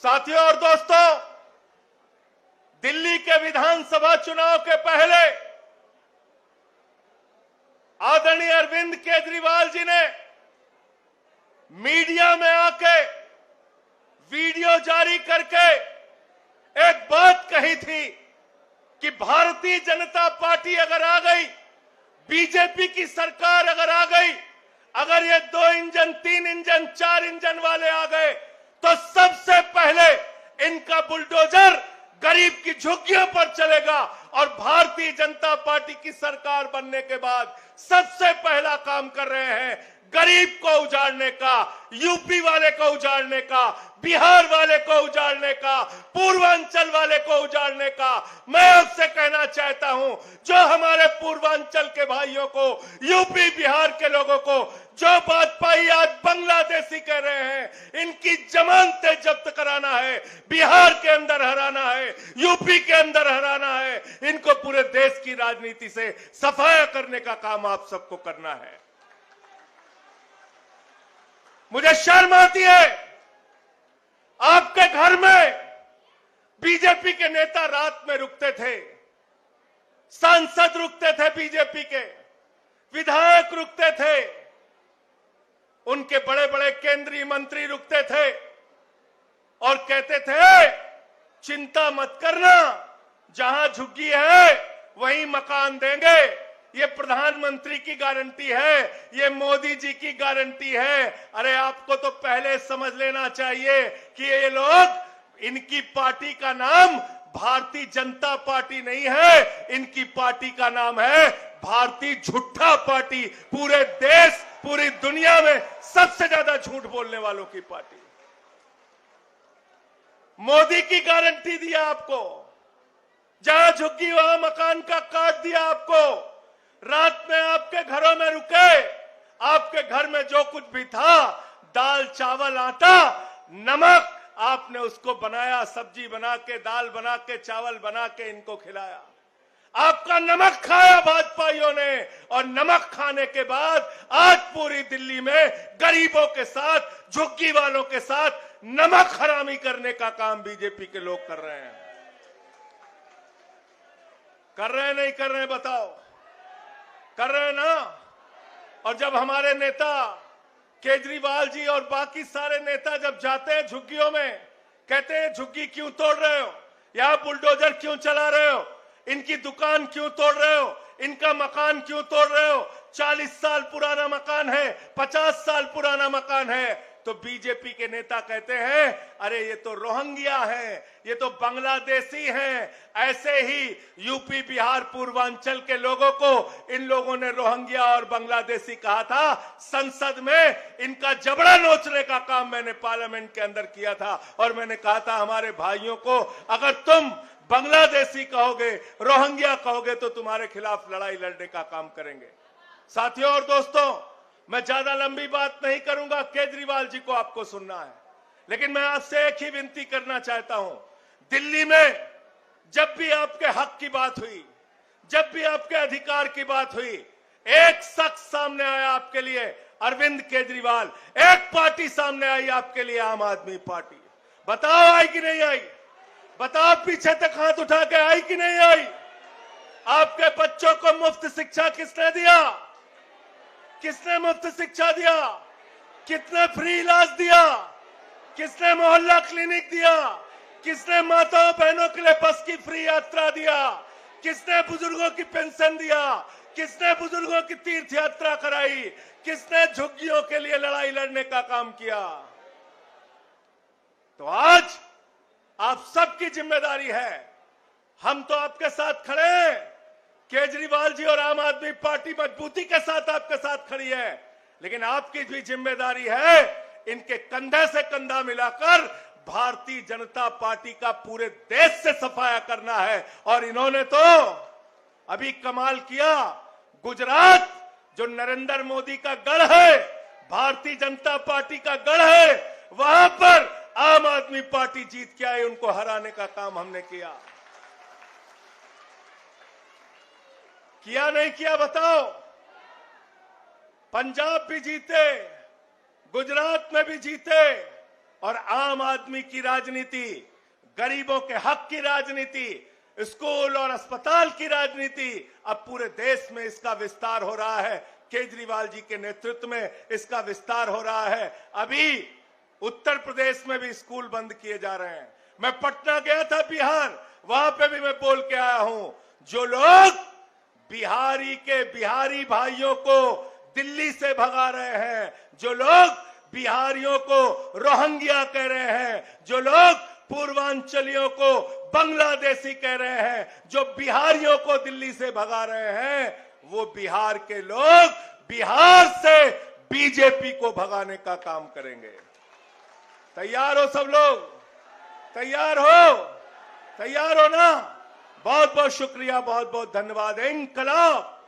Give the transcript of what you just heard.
साथियों और दोस्तों, दिल्ली के विधानसभा चुनाव के पहले आदरणीय अरविंद केजरीवाल जी ने मीडिया में आके वीडियो जारी करके एक बात कही थी कि भारतीय जनता पार्टी अगर आ गई, बीजेपी की सरकार अगर आ गई, अगर ये 2 इंजन, 3 इंजन, 4 इंजन वाले आ गए तो सबसे पहले इनका बुलडोजर गरीब की झुग्गियों पर चलेगा और भारतीय जनता पार्टी की सरकार बनने के बाद सबसे पहला काम कर रहे हैं गरीब को उजाड़ने का, यूपी वाले को उजाड़ने का, बिहार वाले को उजाड़ने का, पूर्वांचल वाले को उजाड़ने का। मैं आपसे कहना चाहता हूं, जो हमारे पूर्वांचल के भाइयों को, यूपी बिहार के लोगों को जो बात पाई आज बांग्लादेशी कह रहे हैं, इनकी जमानतें जब्त कराना है, बिहार के अंदर हराना है, यूपी के अंदर हराना है, इनको पूरे देश की राजनीति से सफाया करने का काम आप सबको करना है। मुझे शर्म आती है, आपके घर में बीजेपी के नेता रात में रुकते थे, सांसद रुकते थे, बीजेपी के विधायक रुकते थे, उनके बड़े बड़े केंद्रीय मंत्री रुकते थे और कहते थे चिंता मत करना, जहां झुग्गी है वहीं मकान देंगे, ये प्रधानमंत्री की गारंटी है, ये मोदी जी की गारंटी है। अरे आपको तो पहले समझ लेना चाहिए कि ये लोग, इनकी पार्टी का नाम भारतीय जनता पार्टी नहीं है, इनकी पार्टी का नाम है भारतीय झूठा पार्टी। पूरे देश, पूरी दुनिया में सबसे ज्यादा झूठ बोलने वालों की पार्टी। मोदी की गारंटी दिया आपको, जहां झुग्गी वहां मकान का काट दिया आपको। रात में आपके घरों में रुके, आपके घर में जो कुछ भी था, दाल चावल आटा नमक, आपने उसको बनाया, सब्जी बना के, दाल बना के, चावल बना के इनको खिलाया। आपका नमक खाया भाजपाइयों ने, और नमक खाने के बाद आज पूरी दिल्ली में गरीबों के साथ, झुग्गी वालों के साथ नमक हरामी करने का काम बीजेपी के लोग कर रहे हैं। कर रहे हैं नहीं कर रहे हैं बताओ? कर रहे हैं ना? और जब हमारे नेता केजरीवाल जी और बाकी सारे नेता जब जाते हैं झुग्गियों में, कहते हैं झुग्गी क्यों तोड़ रहे हो, यहां बुलडोजर क्यों चला रहे हो, इनकी दुकान क्यों तोड़ रहे हो, इनका मकान क्यों तोड़ रहे हो, 40 साल पुराना मकान है, 50 साल पुराना मकान है, तो बीजेपी के नेता कहते हैं अरे ये तो रोहिंग्या हैं, ये तो बांग्लादेशी हैं। ऐसे ही यूपी बिहार पूर्वांचल के लोगों को इन लोगों ने रोहिंग्या और बांग्लादेशी कहा था। संसद में इनका जबड़ा नोचने का काम मैंने पार्लियामेंट के अंदर किया था और मैंने कहा था हमारे भाइयों को, अगर तुम बांग्लादेशी कहोगे, रोहिंग्या कहोगे तो तुम्हारे खिलाफ लड़ाई लड़ने का काम करेंगे। साथियों और दोस्तों, मैं ज्यादा लंबी बात नहीं करूंगा, केजरीवाल जी को आपको सुनना है, लेकिन मैं आपसे एक ही विनती करना चाहता हूं। दिल्ली में जब भी आपके हक की बात हुई, जब भी आपके अधिकार की बात हुई, एक शख्स सामने आया आपके लिए, अरविंद केजरीवाल। एक पार्टी सामने आई आपके लिए, आम आदमी पार्टी। बताओ आई कि नहीं आई? बताओ पीछे तक हाथ उठा के आई कि नहीं आई? आपके बच्चों को मुफ्त शिक्षा किसने दिया? किसने मुफ्त शिक्षा दिया? किसने फ्री इलाज दिया? किसने मोहल्ला क्लिनिक दिया? किसने माताओं बहनों के लिए बस की फ्री यात्रा दिया? किसने बुजुर्गों की पेंशन दिया? किसने बुजुर्गों की तीर्थ यात्रा कराई? किसने झुग्गियों के लिए लड़ाई लड़ने का काम किया? तो आज आप सबकी जिम्मेदारी है, हम तो आपके साथ खड़े हैं, केजरीवाल जी और आम आदमी पार्टी मजबूती के साथ आपके साथ खड़ी है, लेकिन आपकी भी जिम्मेदारी है इनके कंधे से कंधा मिलाकर भारतीय जनता पार्टी का पूरे देश से सफाया करना है। और इन्होंने तो अभी कमाल किया, गुजरात जो नरेंद्र मोदी का गढ़ है, भारतीय जनता पार्टी का गढ़ है, वहां पर आम आदमी पार्टी जीत के आई, उनको हराने का काम हमने किया। किया नहीं किया बताओ? पंजाब भी जीते, गुजरात में भी जीते, और आम आदमी की राजनीति, गरीबों के हक की राजनीति, स्कूल और अस्पताल की राजनीति, अब पूरे देश में इसका विस्तार हो रहा है। केजरीवाल जी के नेतृत्व में इसका विस्तार हो रहा है। अभी उत्तर प्रदेश में भी स्कूल बंद किए जा रहे हैं। मैं पटना गया था, बिहार, वहां पे भी मैं बोल के आया हूं, जो लोग बिहारी भाइयों को दिल्ली से भगा रहे हैं, जो लोग बिहारियों को रोहिंग्या कह रहे हैं, जो लोग पूर्वांचलियों को बांग्लादेशी कह रहे हैं, जो बिहारियों को दिल्ली से भगा रहे हैं, वो बिहार के लोग बिहार से बीजेपी को भगाने का काम करेंगे। तैयार हो सब लोग? तैयार हो? तैयार हो ना? बहुत बहुत शुक्रिया, बहुत बहुत धन्यवाद। इंकलाब।